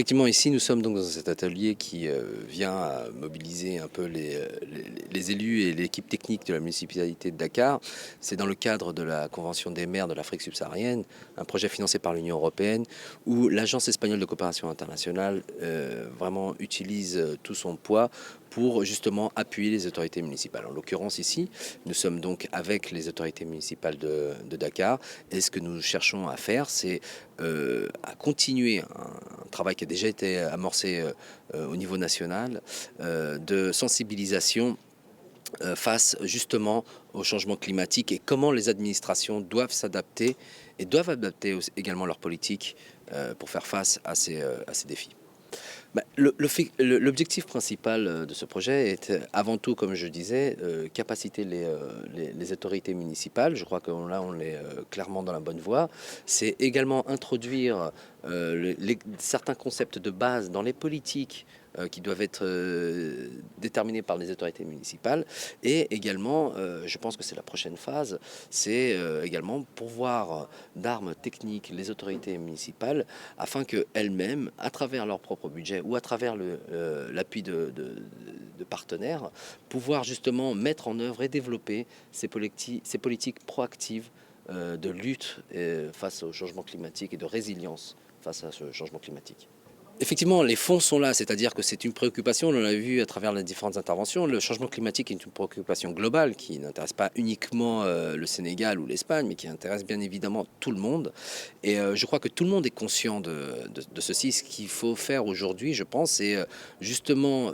Effectivement, ici, nous sommes donc dans cet atelier qui vient à mobiliser un peu les élus et l'équipe technique de la municipalité de Dakar. C'est dans le cadre de la Convention des maires de l'Afrique subsaharienne, un projet financé par l'Union européenne, où l'Agence espagnole de coopération internationale vraiment utilise tout son poids pour justement appuyer les autorités municipales. En l'occurrence ici, nous sommes donc avec les autorités municipales de Dakar, et ce que nous cherchons à faire, c'est à continuer un travail qui a déjà été amorcé au niveau national de sensibilisation face justement au changement climatique et comment les administrations doivent s'adapter et doivent adapter également leur politique pour faire face à ces défis. L'objectif principal de ce projet est avant tout, comme je disais, capaciter les autorités municipales. Je crois que là, on est clairement dans la bonne voie. C'est également introduire certains concepts de base dans les politiques qui doivent être déterminés par les autorités municipales. Et également, je pense que c'est la prochaine phase, c'est également pourvoir d'armes techniques les autorités municipales afin qu'elles-mêmes, à travers leur propre budget ou à travers l'appui de partenaires, pouvoir justement mettre en œuvre et développer ces politiques proactives de lutte face au changement climatique et de résilience face à ce changement climatique. Effectivement, les fonds sont là, c'est-à-dire que c'est une préoccupation, on l'a vu à travers les différentes interventions. Le changement climatique est une préoccupation globale qui n'intéresse pas uniquement le Sénégal ou l'Espagne, mais qui intéresse bien évidemment tout le monde. Et je crois que tout le monde est conscient de ceci. Ce qu'il faut faire aujourd'hui, je pense, c'est justement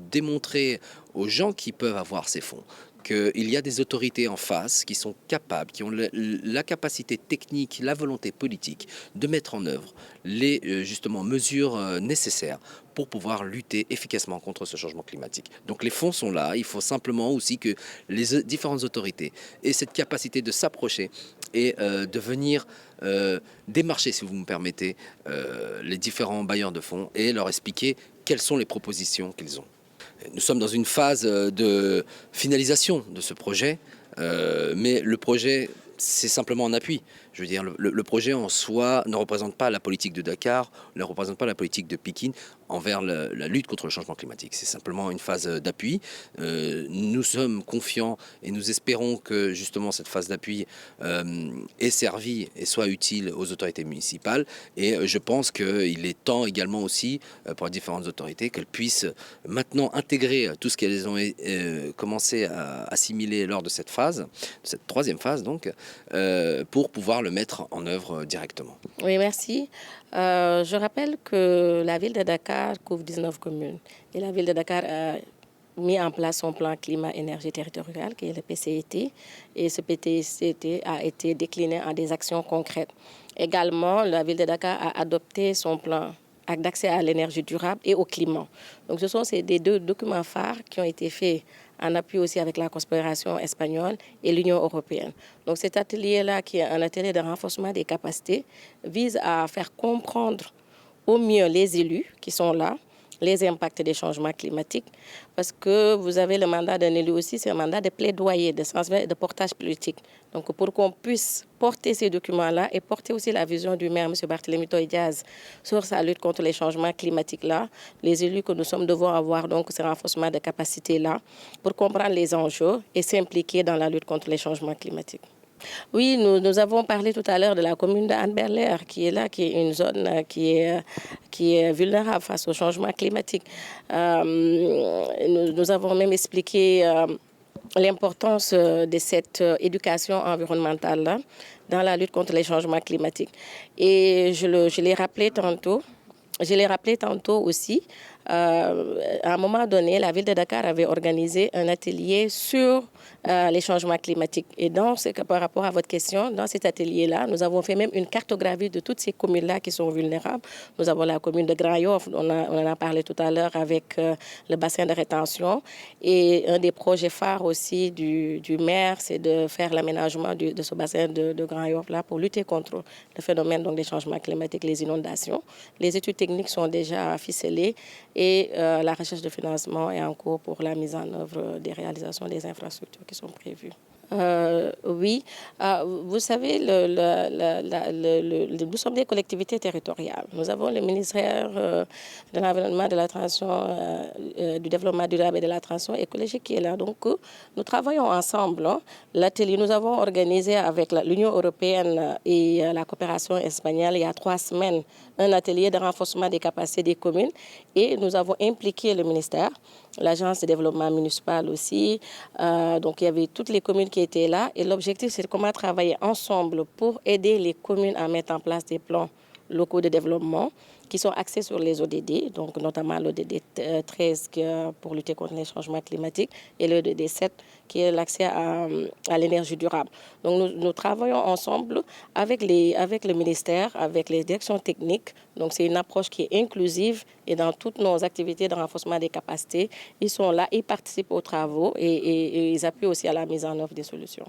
démontrer aux gens qui peuvent avoir ces fonds qu'il y a des autorités en face qui sont capables, qui ont la capacité technique, la volonté politique de mettre en œuvre les justement mesures nécessaires pour pouvoir lutter efficacement contre ce changement climatique. Donc les fonds sont là, il faut simplement aussi que les différentes autorités aient cette capacité de s'approcher et de venir démarcher, si vous me permettez, les différents bailleurs de fonds et leur expliquer quelles sont les propositions qu'ils ont. Nous sommes dans une phase de finalisation de ce projet, mais le projet, c'est simplement un appui. Je veux dire, le projet en soi ne représente pas la politique de Dakar, ne représente pas la politique de Pékin envers la lutte contre le changement climatique. C'est simplement une phase d'appui. Nous sommes confiants et nous espérons que justement cette phase d'appui ait servi et soit utile aux autorités municipales. Et je pense qu'il est temps également aussi pour les différentes autorités qu'elles puissent maintenant intégrer tout ce qu'elles ont commencé à assimiler lors de cette phase, de cette troisième phase donc, pour pouvoir le mettre en œuvre directement. Oui, merci. Je rappelle que la ville de Dakar couvre 19 communes et la ville de Dakar a mis en place son plan climat-énergie territorial qui est le PCET et ce PCET a été décliné en des actions concrètes. Également, la ville de Dakar a adopté son plan d'accès à l'énergie durable et au climat. Donc ce sont des deux documents phares qui ont été faits en appui aussi avec la coopération espagnole et l'Union européenne. Donc cet atelier-là, qui est un atelier de renforcement des capacités, vise à faire comprendre au mieux les élus qui sont là, les impacts des changements climatiques, parce que vous avez le mandat d'un élu aussi, c'est un mandat de plaidoyer, de portage politique. Donc pour qu'on puisse porter ces documents-là et porter aussi la vision du maire, M. Barthélémy Toye Dias, sur sa lutte contre les changements climatiques-là, les élus que nous sommes devront avoir donc ce renforcement de capacités-là pour comprendre les enjeux et s'impliquer dans la lutte contre les changements climatiques. Oui, nous avons parlé tout à l'heure de la commune d'Anne-Berlaire qui est là, qui est une zone qui est vulnérable face au changement climatique. Nous avons même expliqué l'importance de cette éducation environnementale-là dans la lutte contre les changements climatiques. Et je l'ai rappelé tantôt. Je l'ai rappelé tantôt aussi, à un moment donné, la ville de Dakar avait organisé un atelier sur les changements climatiques. Et par rapport à votre question, dans cet atelier-là, nous avons fait même une cartographie de toutes ces communes-là qui sont vulnérables. Nous avons la commune de Grand Yoff, on en a parlé tout à l'heure avec le bassin de rétention. Et un des projets phares aussi du maire, c'est de faire l'aménagement de ce bassin de Grand Yoff-là pour lutter contre le phénomène donc, des changements climatiques, les inondations. Les études techniques sont déjà ficelées et la recherche de financement est en cours pour la mise en œuvre des réalisations des infrastructures qui sont prévues. Oui, vous savez, nous sommes des collectivités territoriales. Nous avons le ministère de l'Environnement, de la Transition, du Développement durable et de la Transition écologique qui est là. Donc, nous travaillons ensemble. Hein. L'atelier, nous avons organisé avec l'Union européenne et la coopération espagnole il y a 3 semaines un atelier de renforcement des capacités des communes et nous avons impliqué le ministère, l'agence de développement municipal aussi. Donc, il y avait toutes les communes qui étaient là. Et l'objectif, c'est de comment travailler ensemble pour aider les communes à mettre en place des plans locaux de développement qui sont axés sur les ODD, donc notamment l'ODD 13 pour lutter contre les changements climatiques et l'ODD 7 qui est l'accès à l'énergie durable. Donc nous travaillons ensemble avec le ministère, avec les directions techniques. Donc c'est une approche qui est inclusive et dans toutes nos activités de renforcement des capacités, ils sont là, ils participent aux travaux et ils appuient aussi à la mise en œuvre des solutions.